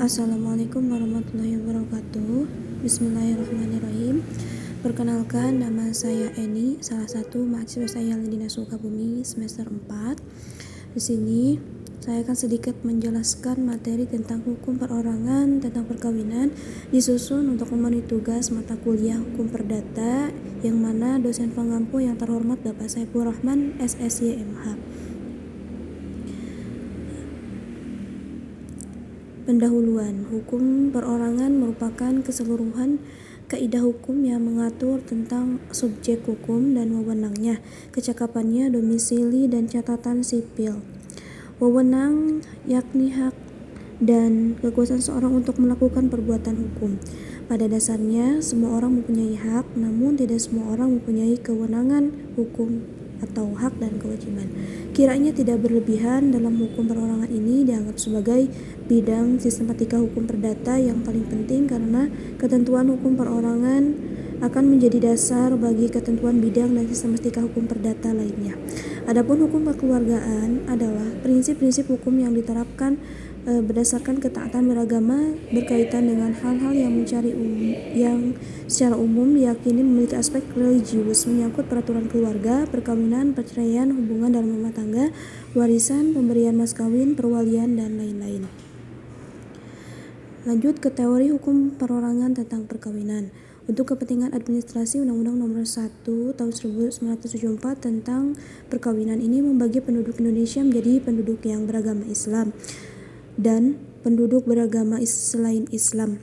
Assalamualaikum warahmatullahi wabarakatuh. Bismillahirrahmanirrahim. Perkenalkan, nama saya Eni, salah satu mahasiswa saya di Dinas Sukabumi semester 4. Di sini saya akan sedikit menjelaskan materi tentang hukum perorangan, tentang perkawinan, disusun untuk memenuhi tugas mata kuliah hukum perdata, yang mana dosen pengampu yang terhormat Bapak Saiful Rahman, SSY MH. Pendahuluan. Hukum perorangan merupakan keseluruhan kaidah hukum yang mengatur tentang subjek hukum dan wewenangnya, kecakapannya, domisili, dan catatan sipil. Wewenang yakni hak dan kekuasaan seorang untuk melakukan perbuatan hukum. Pada dasarnya, semua orang mempunyai hak, namun tidak semua orang mempunyai kewenangan hukum atau hak dan kewajiban. Kiranya tidak berlebihan dalam hukum perorangan ini dianggap sebagai bidang sistematika hukum perdata yang paling penting, karena ketentuan hukum perorangan akan menjadi dasar bagi ketentuan bidang dan sistematika hukum perdata lainnya. Adapun hukum kekeluargaan adalah prinsip-prinsip hukum yang diterapkan berdasarkan ketaatan beragama berkaitan dengan hal-hal yang secara umum diyakini memiliki aspek religius, menyangkut peraturan keluarga, perkawinan, perceraian, hubungan dalam rumah tangga, warisan, pemberian mas kawin, perwalian, dan lain-lain. Lanjut ke teori hukum perorangan tentang perkawinan. Untuk kepentingan administrasi, Undang-Undang Nomor 1 Tahun 1974 tentang perkawinan ini membagi penduduk Indonesia menjadi penduduk yang beragama Islam dan penduduk beragama selain Islam.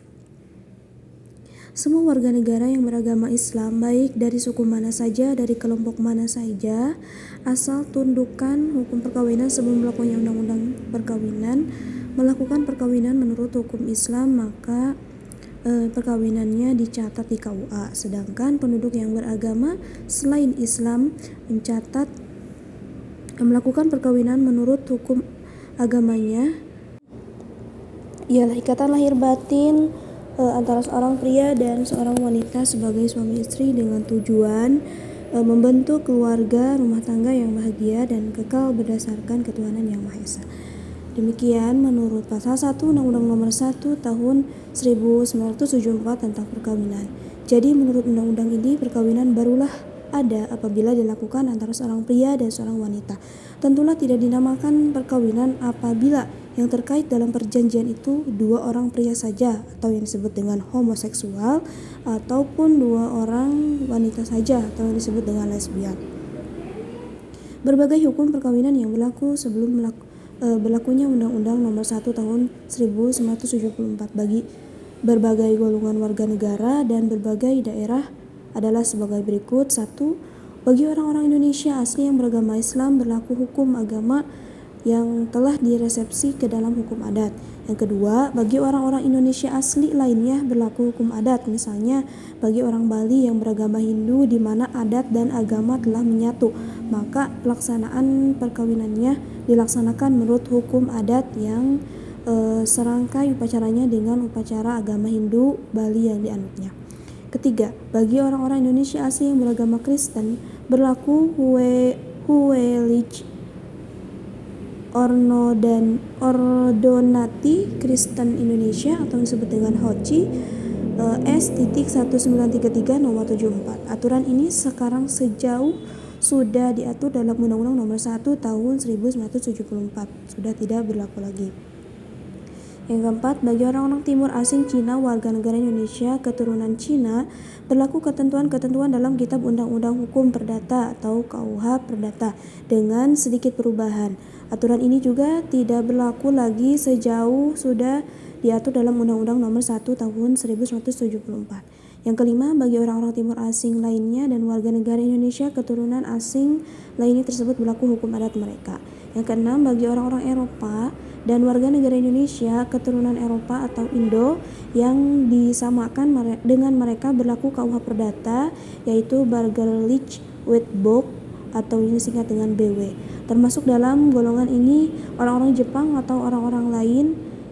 Semua warga negara yang beragama Islam, baik dari suku mana saja, dari kelompok mana saja, asal tundukan hukum perkawinan sebelum berlakunya undang-undang perkawinan, melakukan perkawinan menurut hukum Islam, maka perkawinannya dicatat di KUA. Sedangkan penduduk yang beragama selain Islam melakukan perkawinan menurut hukum agamanya ialah ikatan lahir batin antara seorang pria dan seorang wanita sebagai suami istri dengan tujuan membentuk keluarga rumah tangga yang bahagia dan kekal berdasarkan ketuhanan yang Maha Esa. Demikian menurut pasal 1 Undang-Undang Nomor 1 Tahun 1974 tentang perkawinan. Jadi menurut undang-undang ini, perkawinan barulah ada apabila dilakukan antara seorang pria dan seorang wanita. Tentulah tidak dinamakan perkawinan apabila yang terkait dalam perjanjian itu dua orang pria saja, atau yang disebut dengan homoseksual, ataupun dua orang wanita saja, atau yang disebut dengan lesbian. Berbagai hukum perkawinan yang berlaku sebelum berlakunya Undang-Undang Nomor 1 Tahun 1974 bagi berbagai golongan warga negara dan berbagai daerah adalah sebagai berikut. 1. Bagi orang-orang Indonesia asli yang beragama Islam berlaku hukum agama yang telah diresepsi ke dalam hukum adat. Yang kedua, bagi orang-orang Indonesia asli lainnya berlaku hukum adat. Misalnya, bagi orang Bali yang beragama Hindu di mana adat dan agama telah menyatu, maka pelaksanaan perkawinannya dilaksanakan menurut hukum adat yang serangkai upacaranya dengan upacara agama Hindu Bali yang dianutnya. Ketiga, bagi orang-orang Indonesia asli yang beragama Kristen berlaku Huwelij Ordonati Kristen Indonesia atau disebut dengan HOCI S.1933 nomor 74. Aturan ini sekarang sejauh sudah diatur dalam Undang-Undang Nomor 1 Tahun 1974, sudah tidak berlaku lagi. Yang keempat, bagi orang-orang timur asing Cina warga negara Indonesia keturunan Cina berlaku ketentuan-ketentuan dalam Kitab Undang-Undang Hukum Perdata atau KUH Perdata dengan sedikit perubahan. Aturan ini juga tidak berlaku lagi sejauh sudah diatur dalam Undang-Undang Nomor 1 Tahun 1974. Yang kelima, bagi orang-orang timur asing lainnya dan warga negara Indonesia keturunan asing lainnya tersebut berlaku hukum adat mereka. Yang keenam, bagi orang-orang Eropa dan warga negara Indonesia keturunan Eropa atau Indo yang disamakan dengan mereka berlaku KUH Perdata, yaitu Burgerlich Witbook atau ini singkat dengan BW. Termasuk dalam golongan ini orang-orang Jepang atau orang-orang lain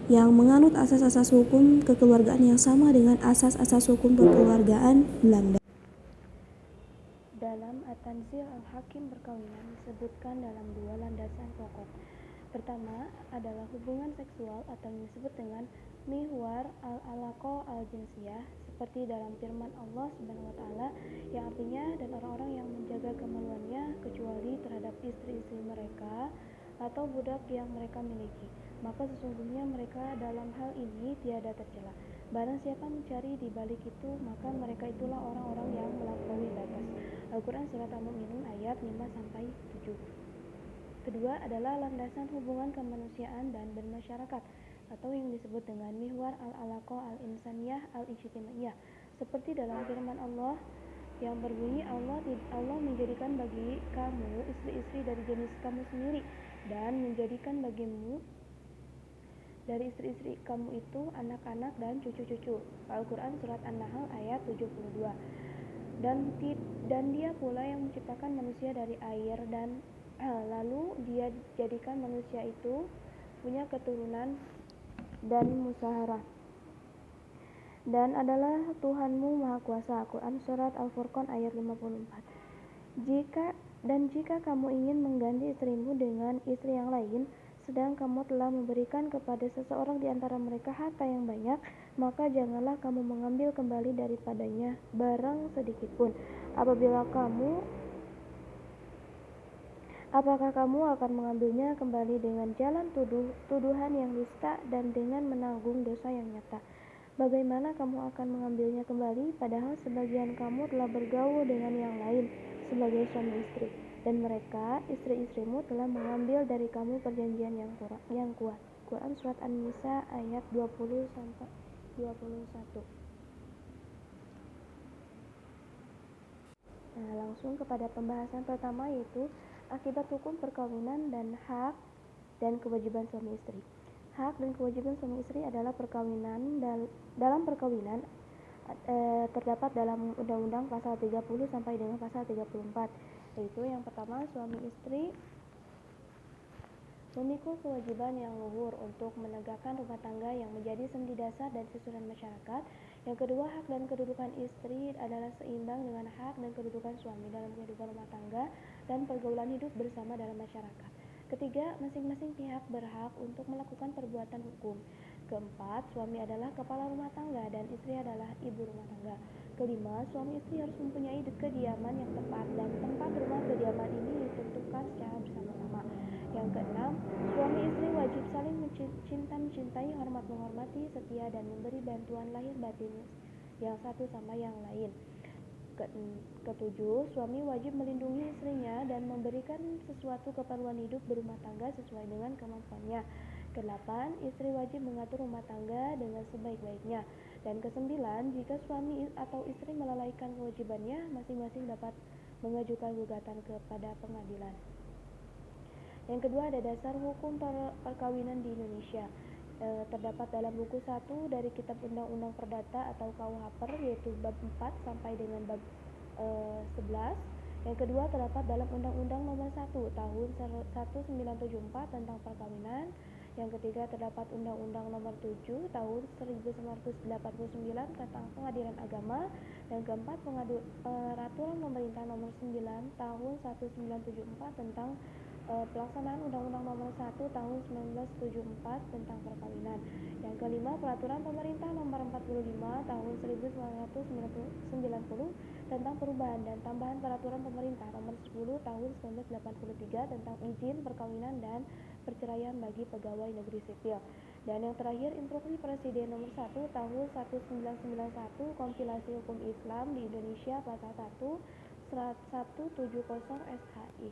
yang menganut asas-asas hukum kekeluargaan yang sama dengan asas-asas hukum kekeluargaan Belanda. Dalam At-Tanzil Al-Hakim perkawinan disebutkan dalam dua landasan pokok. Pertama adalah hubungan seksual atau yang disebut dengan mihwar al-alaqah al-jinsiyah, seperti dalam firman Allah Subhanahu wa taala yang artinya dan orang-orang yang menjaga kemaluannya kecuali terhadap istri-istri mereka atau budak yang mereka miliki, maka sesungguhnya mereka dalam hal ini tiada tercela. Barang siapa mencari di balik itu, maka mereka itulah orang-orang yang melampaui batas. Al-Quran Surat Al-Mu'minun ayat 5-7. Kedua adalah landasan hubungan kemanusiaan dan bermasyarakat atau yang disebut dengan mihwar al-alaqah al-insaniyah al-ijtimaiyah, seperti dalam firman Allah yang berbunyi Allah menjadikan bagi kamu istri-istri dari jenis kamu sendiri dan menjadikan bagimu dari istri-istri kamu itu anak-anak dan cucu-cucu. Al-Quran Surat An-Nahl ayat 72. Dan dia pula yang menciptakan manusia dari air dan lalu dia jadikan manusia itu punya keturunan dan musyawarah dan adalah Tuhanmu Maha Kuasa. Quran Surat Al-Furqan ayat 54. Jika kamu ingin mengganti istrimu dengan istri yang lain, sedang kamu telah memberikan kepada seseorang di antara mereka harta yang banyak, maka janganlah kamu mengambil kembali daripadanya barang sedikit pun. Apakah kamu akan mengambilnya kembali dengan jalan tuduhan yang dusta dan dengan menanggung dosa yang nyata? Bagaimana kamu akan mengambilnya kembali padahal sebagian kamu telah bergaul dengan yang lain sebagai suami istri, dan mereka istri-istrimu telah mengambil dari kamu perjanjian yang kuat. Quran Surat An-Nisa ayat 20-21. Langsung kepada pembahasan pertama, yaitu akibat hukum perkawinan dan hak dan kewajiban suami istri. Hak dan kewajiban suami istri adalah dalam perkawinan terdapat dalam Undang-Undang pasal 30 sampai dengan pasal 34, yaitu yang pertama, suami istri memikul kewajiban yang luhur untuk menegakkan rumah tangga yang menjadi sendi dasar dan susunan masyarakat. Yang kedua, hak dan kedudukan istri adalah seimbang dengan hak dan kedudukan suami dalam kehidupan rumah tangga dan pergaulan hidup bersama dalam masyarakat. Ketiga, masing-masing pihak berhak untuk melakukan perbuatan hukum. Keempat, suami adalah kepala rumah tangga dan istri adalah ibu rumah tangga. Kelima, suami istri harus mempunyai kediaman yang tepat dan tempat rumah kediaman ini ditentukan secara bersama-sama. Yang keenam, suami istri wajib saling mencintai, hormat menghormati, setia dan memberi bantuan lahir batin yang satu sama yang lain. Ketujuh, suami wajib melindungi istrinya dan memberikan sesuatu keperluan hidup berumah tangga sesuai dengan kemampuannya. Kedelapan, istri wajib mengatur rumah tangga dengan sebaik-baiknya. Dan kesembilan, jika suami atau istri melalaikan kewajibannya, masing-masing dapat mengajukan gugatan kepada pengadilan. Yang kedua, ada dasar hukum perkawinan di Indonesia. Terdapat dalam buku 1 dari Kitab Undang-Undang Perdata atau KUH, yaitu bab 4 sampai dengan bab 11. Yang kedua, terdapat dalam Undang-Undang Nomor 1 Tahun 1974 tentang perkawinan. Yang ketiga, terdapat Undang-Undang Nomor 7 Tahun 1989 tentang pengadilan agama. Yang keempat, Peraturan Pemerintah Nomor 9 Tahun 1974 tentang pelaksanaan Undang-Undang Nomor 1 Tahun 1974 tentang perkawinan. Yang kelima, Peraturan Pemerintah Nomor 45 Tahun 1990 tentang perubahan dan tambahan Peraturan Pemerintah Nomor 10 Tahun 1983 tentang izin perkawinan dan perceraian bagi pegawai negeri sipil. Dan yang terakhir, Instruksi Presiden Nomor 1 Tahun 1991 Kompilasi Hukum Islam di Indonesia Pasal 1 170 SHI.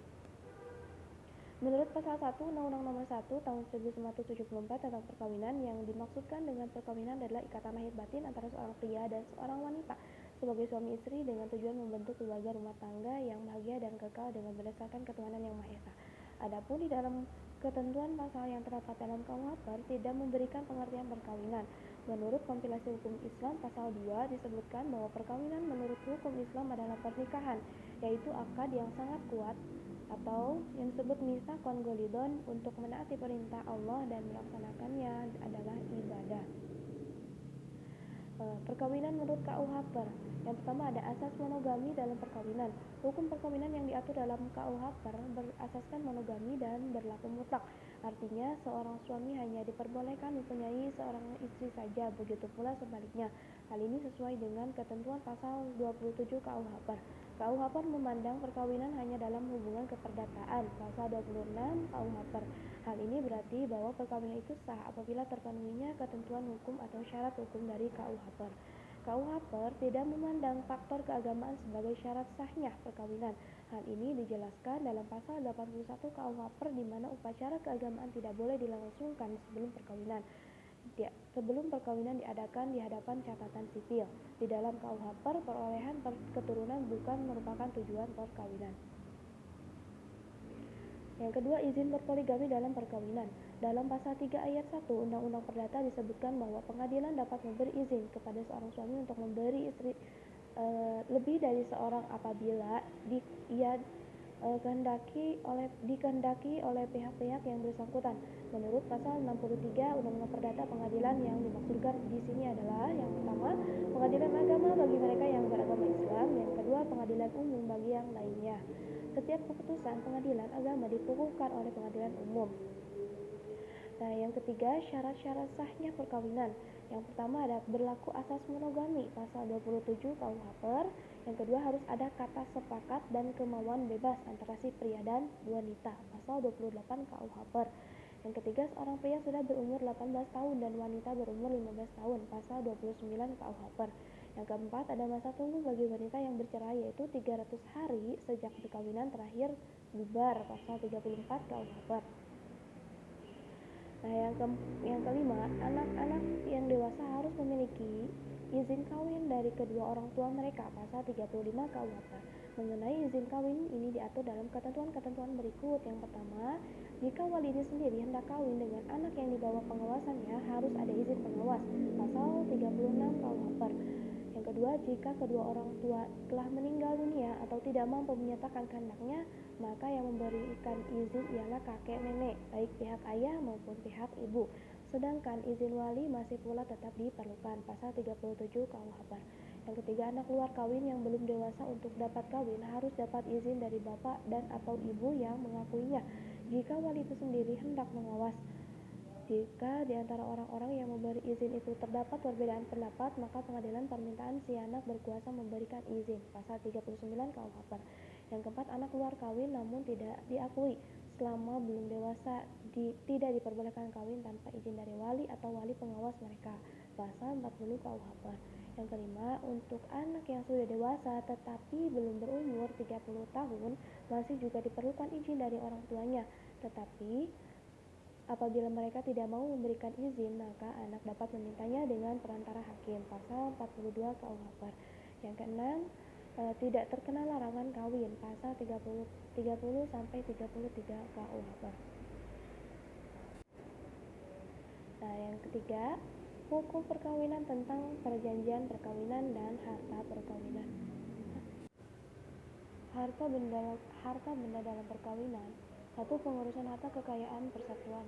Menurut Pasal 1 Undang-Undang Nomor 1 Tahun 1974 tentang perkawinan, yang dimaksudkan dengan perkawinan adalah ikatan lahir batin antara seorang pria dan seorang wanita sebagai suami istri dengan tujuan membentuk keluarga rumah tangga yang bahagia dan kekal dengan berdasarkan ketuhanan yang Maha Esa. Adapun di dalam ketentuan pasal yang terdapat dalam KUH tidak memberikan pengertian perkawinan. Menurut Kompilasi Hukum Islam Pasal 2 disebutkan bahwa perkawinan menurut hukum Islam adalah pernikahan, yaitu akad yang sangat kuat atau yang disebut mitsaqon golidon untuk menaati perintah Allah dan melaksanakannya adalah ibadah. Perkawinan menurut KUH. Yang pertama, ada asas monogami dalam perkawinan. Hukum perkawinan yang diatur dalam KUH berasaskan monogami dan berlaku mutlak. Artinya, seorang suami hanya diperbolehkan mempunyai seorang istri saja, begitu pula sebaliknya. Hal ini sesuai dengan ketentuan pasal 27 KUH Per. KUH Per memandang perkawinan hanya dalam hubungan keperdataan, pasal 26 KUH Per. Hal ini berarti bahwa perkawinan itu sah apabila terpenuhinya ketentuan hukum atau syarat hukum dari KUH Per. KUH Per tidak memandang faktor keagamaan sebagai syarat sahnya perkawinan. Hal ini dijelaskan dalam pasal 81 KUH Per di mana upacara keagamaan tidak boleh dilangsungkan sebelum perkawinan. Sebelum perkawinan diadakan di hadapan catatan sipil. Di dalam KUH Per, perolehan keturunan bukan merupakan tujuan perkawinan. Yang kedua, izin berpoligami dalam perkawinan. Dalam pasal 3 ayat 1 Undang-Undang Perdata disebutkan bahwa pengadilan dapat memberi izin kepada seorang suami untuk memberi istri lebih dari seorang apabila ia dikehendaki oleh pihak-pihak yang bersangkutan. Menurut pasal 63 Undang-Undang Perdata, pengadilan yang dimaksudkan di sini adalah yang pertama, pengadilan agama bagi mereka yang beragama Islam, yang kedua, pengadilan umum bagi yang lainnya. Setiap keputusan pengadilan agama dikukuhkan oleh pengadilan umum. Nah, yang ketiga, syarat-syarat sahnya perkawinan. Yang pertama ada berlaku asas monogami, pasal 27 KUH Per. Yang kedua, harus ada kata sepakat dan kemauan bebas antara si pria dan wanita, pasal 28 KUH Per. Yang ketiga, seorang pria sudah berumur 18 tahun dan wanita berumur 15 tahun, pasal 29 KUH Per. Yang keempat, ada masa tunggu bagi wanita yang bercerai, yaitu 300 hari sejak perkawinan terakhir bubar, pasal 34 KUH Per. Nah, yang kelima, anak-anak yang dewasa harus memiliki izin kawin dari kedua orang tua mereka, pasal 35 KUHP. Mengenai izin kawin ini diatur dalam ketentuan-ketentuan berikut. Yang pertama, jika wali ini sendiri hendak kawin dengan anak yang dibawa pengawasannya, harus ada izin pengawas, pasal 36 KUHP. Yang kedua, jika kedua orang tua telah meninggal dunia atau tidak mampu menyatakan kehendaknya, maka yang memberikan izin ialah kakek nenek, baik pihak ayah maupun pihak ibu. Sedangkan izin wali masih pula tetap diperlukan, pasal 37 KUH. Yang ketiga, anak luar kawin yang belum dewasa untuk dapat kawin harus dapat izin dari bapak dan atau ibu yang mengakuinya. Jika wali itu sendiri hendak mengawas, jika di antara orang-orang yang memberi izin itu terdapat perbedaan pendapat, maka pengadilan permintaan si anak berkuasa memberikan izin, pasal 39 KUH. Yang keempat, anak luar kawin namun tidak diakui selama belum dewasa tidak diperbolehkan kawin tanpa izin dari wali atau wali pengawas mereka, pasal 40 KUH. Yang kelima, untuk anak yang sudah dewasa tetapi belum berumur 30 tahun masih juga diperlukan izin dari orang tuanya, tetapi apabila mereka tidak mau memberikan izin, maka anak dapat memintanya dengan perantara hakim, pasal 42 KUH. Yang keenam, tidak terkena larangan kawin, pasal 30 sampai 33 KUH. Nah, yang ketiga, hukum perkawinan tentang perjanjian perkawinan dan harta perkawinan. Harta benda dalam perkawinan. Satu, pengurusan harta kekayaan persatuan.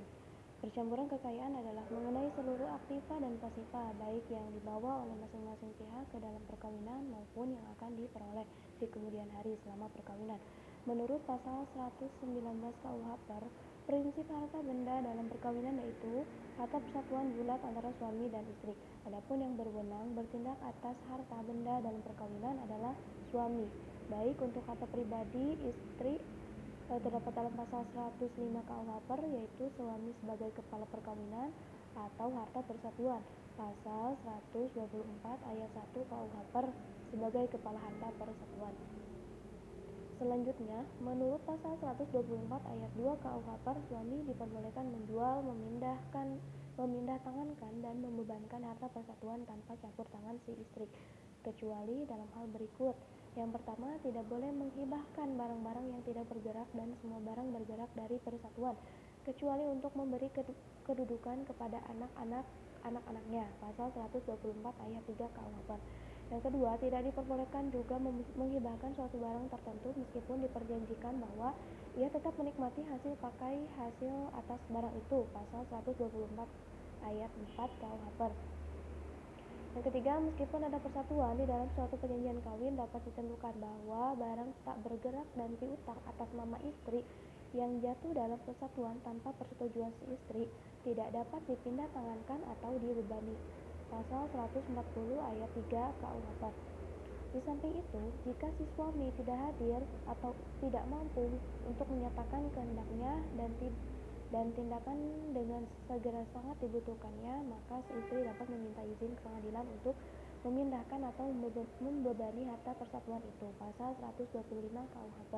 Percampuran kekayaan adalah mengenai seluruh aktiva dan pasifa, baik yang dibawa oleh masing-masing pihak ke dalam perkawinan maupun yang akan diperoleh di kemudian hari selama perkawinan. Menurut pasal 119 KUH Per, prinsip harta benda dalam perkawinan yaitu harta persatuan bulat antara suami dan istri. Adapun yang berwenang bertindak atas harta benda dalam perkawinan adalah suami, baik untuk harta pribadi istri terdapat dalam pasal 105 KUH Per, yaitu suami sebagai kepala perkawinan, atau harta persatuan pasal 124 ayat 1 KUH Per sebagai kepala harta persatuan. Selanjutnya, menurut pasal 124 ayat 2 KUH Per, suami diperbolehkan menjual, memindah tangankan dan membebankan harta persatuan tanpa campur tangan si istri, kecuali dalam hal berikut. Yang pertama, tidak boleh menghibahkan barang-barang yang tidak bergerak dan semua barang bergerak dari persatuan, kecuali untuk memberi kedudukan kepada anak-anaknya, pasal 124 ayat 3 KUH. Yang kedua, tidak diperbolehkan juga menghibahkan suatu barang tertentu meskipun diperjanjikan bahwa ia tetap menikmati hasil pakai hasil atas barang itu, pasal 124 ayat 4 KUH. Yang ketiga, meskipun ada persatuan di dalam suatu perjanjian kawin, dapat ditentukan bahwa barang tak bergerak dan piutang atas nama istri yang jatuh dalam kesatuan tanpa persetujuan si istri tidak dapat dipindah tangankan atau dibebani. Pasal 140 ayat 3 KUHP. Di samping itu, jika si suami tidak hadir atau tidak mampu untuk menyatakan kehendaknya dan tindakan dengan segera sangat dibutuhkannya, maka si istri dapat meminta izin ke pengadilan untuk memindahkan atau membebani harta persatuan itu. Pasal 125 KUHP.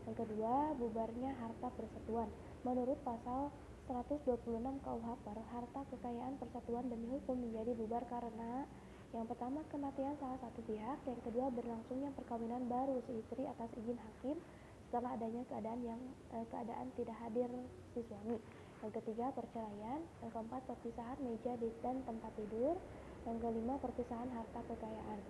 Yang kedua, bubarnya harta persatuan. Menurut pasal 126 KUHP, harta kekayaan persatuan demi hukum menjadi bubar karena yang pertama, kematian salah satu pihak. Yang kedua, berlangsungnya perkawinan baru si istri atas izin hakim setelah adanya keadaan tidak hadir si suami. Yang ketiga, perceraian. Yang keempat, perpisahan meja dan tempat tidur. Yang kelima, perpisahan harta kekayaan.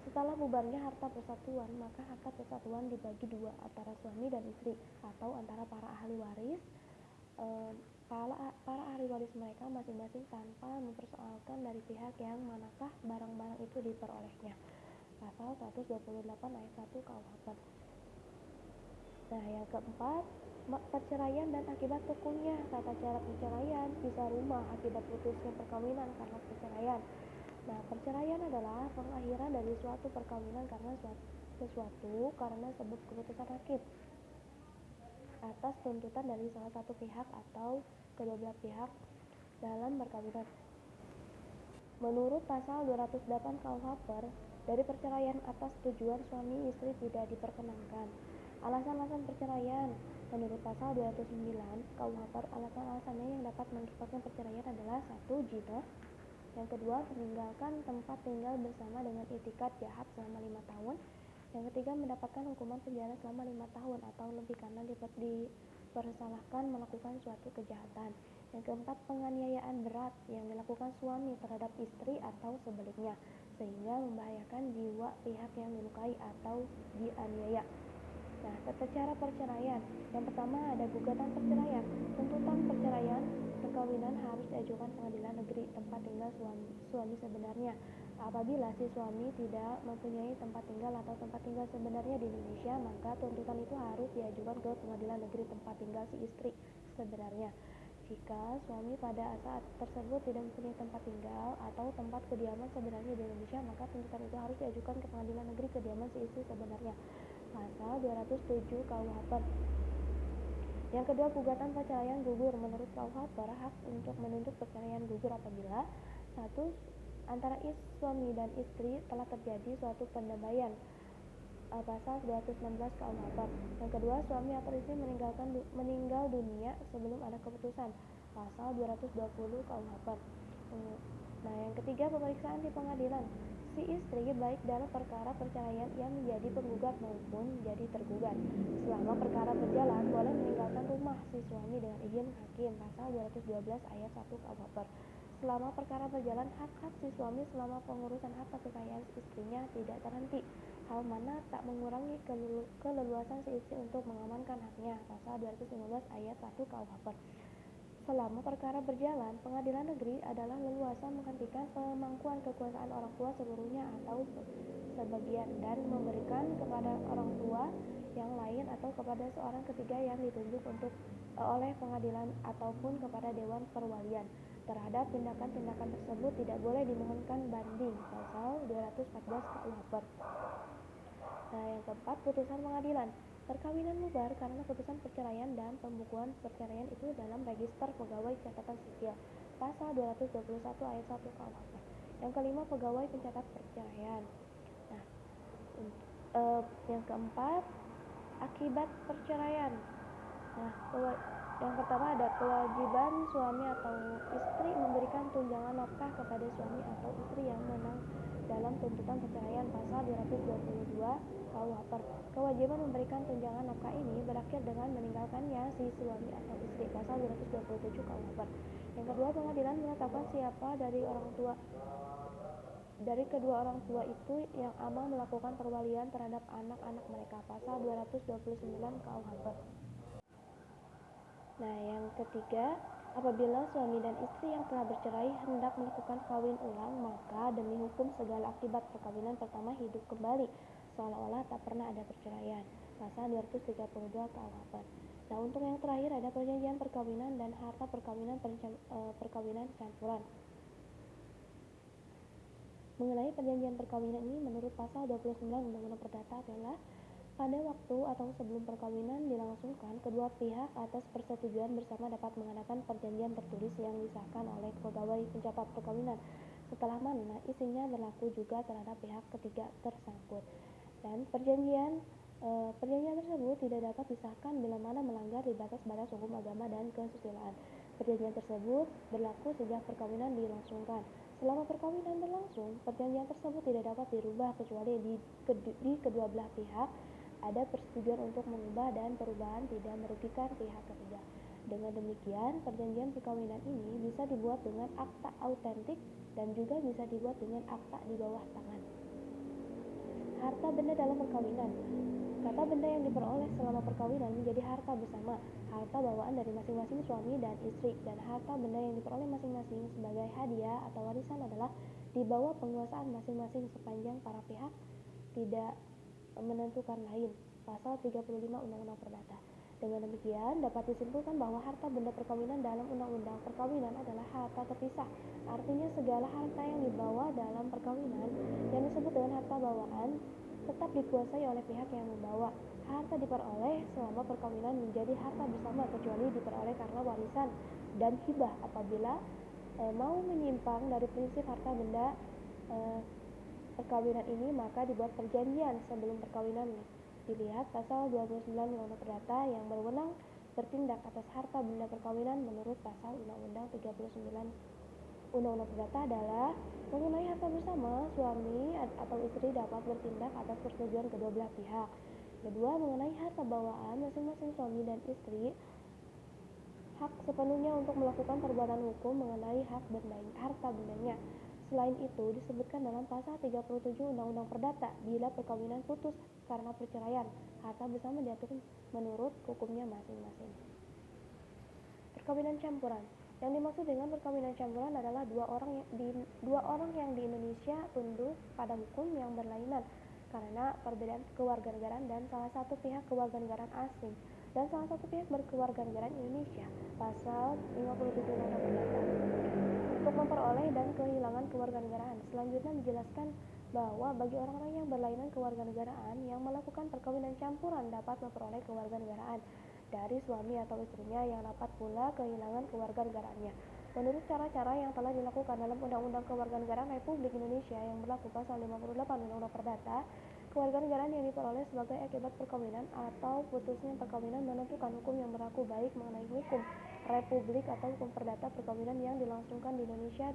Setelah bubarnya harta persatuan, maka harta persatuan dibagi dua antara suami dan istri atau antara para ahli waris para ahli waris mereka masing-masing tanpa mempersoalkan dari pihak yang manakah barang-barang itu diperolehnya. Pasal 128 ayat 1 KUHP. Nah, yang keempat, perceraian dan akibat hukumnya. Tata cara perceraian: pisah rumah akibat putusnya perkawinan karena perceraian. Nah, perceraian adalah pengakhiran dari suatu perkawinan karena sesuatu karena sebab keputusan hakim atas tuntutan dari salah satu pihak atau kedua belah pihak dalam perkawinan. Menurut pasal 208 KUHP, dari perceraian atas tujuan suami istri tidak diperkenankan. Alasan-alasan perceraian. Menurut pasal 209 KUHP, alasan-alasannya yang dapat mengakibatkan perceraian adalah 1. Zina. Yang kedua, meninggalkan tempat tinggal bersama dengan itikat jahat selama 5 tahun. Yang ketiga, mendapatkan hukuman penjara selama 5 tahun atau lebih karena dipersalahkan melakukan suatu kejahatan. Yang keempat, penganiayaan berat yang dilakukan suami terhadap istri atau sebaliknya sehingga membahayakan jiwa pihak yang dilukai atau dianiaya. Nah, tata cara perceraian. Yang pertama, ada gugatan perceraian. Tuntutan perceraian perkawinan harus diajukan pengadilan negeri tempat tinggal suami sebenarnya. Apabila si suami tidak mempunyai tempat tinggal atau tempat tinggal sebenarnya di Indonesia, maka tuntutan itu harus diajukan ke pengadilan negeri tempat tinggal si istri sebenarnya. Jika suami pada saat tersebut tidak mempunyai tempat tinggal atau tempat kediaman sebenarnya di Indonesia, maka tuntutan itu harus diajukan ke pengadilan negeri kediaman si istri sebenarnya. Pasal 207 KUHP. Yang kedua, gugatan perceraian gugur. Menurut KUHP, hak untuk menuntut perceraian gugur apabila 1. Antara suami dan istri telah terjadi suatu pendamaian. Pasal 216 KUHP. Yang kedua, suami atau istri meninggal dunia sebelum ada keputusan. Pasal 220 KUHP. Nah, yang ketiga, pemeriksaan di pengadilan. Si istri baik dalam perkara perceraian yang menjadi penggugat maupun jadi tergugat, selama perkara berjalan, boleh meninggalkan rumah si suami dengan izin hakim. Pasal 212 ayat 1 KUHP. Selama perkara berjalan, hak-hak si suami selama pengurusan harta kekayaan istrinya tidak terhenti, hal mana tak mengurangi keleluasan si istri untuk mengamankan haknya. Pasal 215 ayat 1 KUHP. Selama perkara berjalan, pengadilan negeri adalah leluasa menghentikan pemangkuan kekuasaan orang tua seluruhnya atau sebagian dan memberikan kepada orang tua yang lain atau kepada seorang ketiga yang ditunjuk oleh pengadilan ataupun kepada dewan perwalian. Terhadap tindakan-tindakan tersebut tidak boleh dimohonkan banding. Pasal 214 KUHP. Nah, yang keempat, putusan pengadilan. Perkawinan bubar karena putusan perceraian dan pembukuan perceraian itu dalam register pegawai catatan sipil. Pasal 221 ayat 1 KUHP. Yang kelima, pegawai pencatat perceraian. Nah, yang keempat, akibat perceraian. Nah, yang pertama ada kewajiban suami atau istri memberikan tunjangan nafkah kepada suami atau istri yang menang dalam tuntutan perceraian. Pasal 222 KUHP. Kewajiban memberikan tunjangan nafkah ini berakhir dengan meninggalkannya si suami atau istri. Pasal 227 KUHP. Yang kedua, pengadilan menetapkan siapa dari kedua orang tua itu yang aman melakukan perwalian terhadap anak-anak mereka. Pasal 229 KUHP. Nah, yang ketiga, apabila suami dan istri yang telah bercerai hendak melakukan kawin ulang, maka demi hukum segala akibat perkawinan pertama hidup kembali seolah-olah tak pernah ada perceraian. pasal 232 KUHP. Nah, untuk yang terakhir ada perjanjian perkawinan dan harta perkawinan perkawinan campuran. Mengenai perjanjian perkawinan ini, menurut pasal 29 Undang-Undang Perdata adalah pada waktu atau sebelum perkawinan dilangsungkan, kedua pihak atas persetujuan bersama dapat mengadakan perjanjian tertulis yang disahkan oleh pegawai pencatat perkawinan, setelah mana isinya berlaku juga terhadap pihak ketiga tersangkut. Dan perjanjian tersebut tidak dapat disahkan bila mana melanggar di batas-batas hukum agama dan kesusilaan. Perjanjian tersebut berlaku sejak perkawinan dilangsungkan. Selama perkawinan berlangsung, perjanjian tersebut tidak dapat dirubah kecuali di kedua belah pihak ada persetujuan untuk mengubah dan perubahan tidak merugikan pihak ketiga. Dengan demikian, perjanjian perkawinan ini bisa dibuat dengan akta autentik dan juga bisa dibuat dengan akta di bawah tangan. Harta benda dalam perkawinan. Kata benda yang diperoleh selama perkawinan menjadi harta bersama, harta bawaan dari masing-masing suami dan istri, dan harta benda yang diperoleh masing-masing sebagai hadiah atau warisan adalah di bawah penguasaan masing-masing sepanjang para pihak tidak menentukan lain. Pasal 35 Undang-Undang Perdata. Dengan demikian, dapat disimpulkan bahwa harta benda perkawinan dalam Undang-Undang Perkawinan adalah harta terpisah. Artinya segala harta yang dibawa dalam perkawinan yang disebut dengan harta bawaan tetap dikuasai oleh pihak yang membawa. Harta diperoleh selama perkawinan menjadi harta bersama kecuali diperoleh karena warisan dan hibah. Apabila mau menyimpang dari prinsip harta benda perkawinan ini, maka dibuat perjanjian sebelum perkawinan. Dilihat pasal 29 Undang-Undang Perdata yang berwenang bertindak atas harta benda perkawinan menurut pasal Undang-Undang 39 Undang-Undang Perdata adalah mengenai harta bersama, suami atau istri dapat bertindak atas persetujuan kedua belah pihak. Kedua, mengenai harta bawaan, masing-masing suami dan istri hak sepenuhnya untuk melakukan perbuatan hukum mengenai harta bendanya. Selain itu, disebutkan dalam pasal 37 Undang-Undang Perdata, bila perkawinan putus karena perceraian, harta bersama diatur menurut hukumnya masing-masing. Perkawinan campuran. Yang dimaksud dengan perkawinan campuran adalah dua orang yang di Indonesia tunduk pada hukum yang berlainan karena perbedaan kewarganegaraan dan salah satu pihak kewarganegaraan asing dan salah satu pihak berkewarganegaraan Indonesia. Pasal 57 Undang-Undang Perdata. Untuk memperoleh dan kehilangan kewarganegaraan. Selanjutnya dijelaskan bahwa bagi orang-orang yang berlainan kewarganegaraan yang melakukan perkawinan campuran dapat memperoleh kewarganegaraan dari suami atau istrinya yang dapat pula kehilangan kewarganegaraannya. Menurut cara-cara yang telah dilakukan dalam Undang-Undang Kewarganegaraan Republik Indonesia yang berlaku pasal 58 Undang-Undang Perdata, kewarganegaraan yang diperoleh sebagai akibat perkawinan atau putusnya perkawinan menentukan hukum yang berlaku baik mengenai hukum Republik atau hukum perdata perkawinan yang dilangsungkan di Indonesia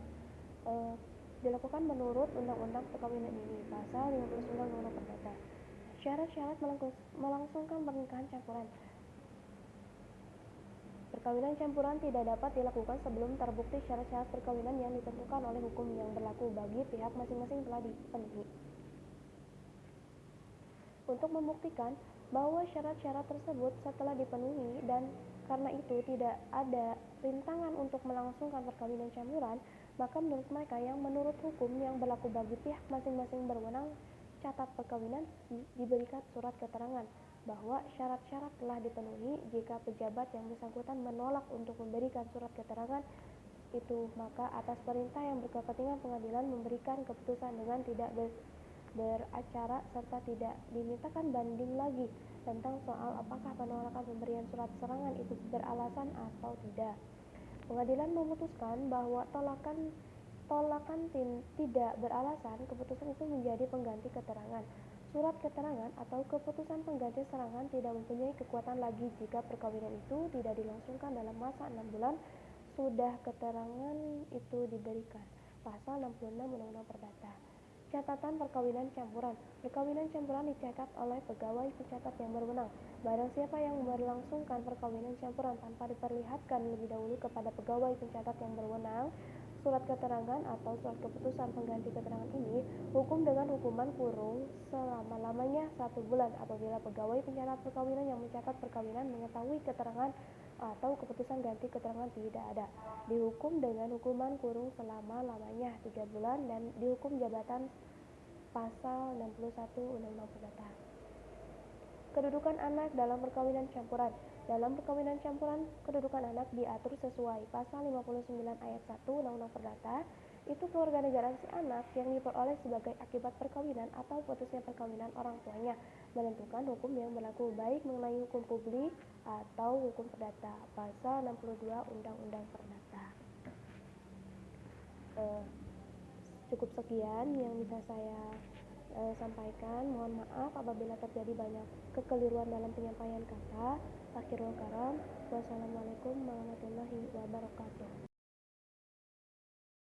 dilakukan menurut Undang-Undang Perkawinan ini, pasal 59 Undang-Undang Perdata. Syarat-syarat melangsungkan pernikahan campuran. Perkawinan campuran tidak dapat dilakukan sebelum terbukti syarat-syarat perkawinan yang ditentukan oleh hukum yang berlaku bagi pihak masing-masing telah dipenuhi. Untuk membuktikan bahwa syarat-syarat tersebut setelah dipenuhi dan karena itu tidak ada rintangan untuk melangsungkan perkawinan campuran, maka menurut mereka yang menurut hukum yang berlaku bagi pihak masing-masing berwenang catat perkawinan diberikan surat keterangan bahwa syarat-syarat telah dipenuhi. Jika pejabat yang bersangkutan menolak untuk memberikan surat keterangan itu, maka atas perintah yang berkepentingan pengadilan memberikan keputusan dengan tidak beracara serta tidak dimintakan banding lagi tentang soal apakah penolakan pemberian surat serangan itu beralasan atau tidak. Pengadilan memutuskan bahwa tolakan tidak beralasan, keputusan itu menjadi pengganti keterangan. Surat keterangan atau keputusan pengganti serangan tidak mempunyai kekuatan lagi jika perkawinan itu tidak dilangsungkan dalam masa 6 bulan sudah keterangan itu diberikan. Pasal 66 Undang-Undang Perdata. Catatan perkawinan campuran. Perkawinan campuran dicatat oleh pegawai pencatat yang berwenang. Barang siapa yang melangsungkan perkawinan campuran tanpa diperlihatkan lebih dahulu kepada pegawai pencatat yang berwenang surat keterangan atau surat keputusan pengganti keterangan ini, hukum dengan hukuman kurung selama-lamanya 1 bulan apabila pegawai pencatat perkawinan yang mencatat perkawinan mengetahui keterangan atau keputusan ganti keterangan tidak ada, dihukum dengan hukuman kurung selama-lamanya 3 bulan dan dihukum jabatan pasal 61 Undang-Undang Perdata. Kedudukan anak dalam perkawinan campuran. Dalam perkawinan campuran, kedudukan anak diatur sesuai pasal 59 ayat 1 Undang-Undang Perdata. Itu kewarganegaraan si anak yang diperoleh sebagai akibat perkawinan atau putusnya perkawinan orang tuanya menentukan hukum yang berlaku baik mengenai hukum publik atau hukum perdata. Pasal 62 Undang-Undang Perdata. Cukup sekian yang bisa saya sampaikan. Mohon maaf apabila terjadi banyak kekeliruan dalam penyampaian kata. Akhirul kalam. Wassalamualaikum warahmatullahi wabarakatuh.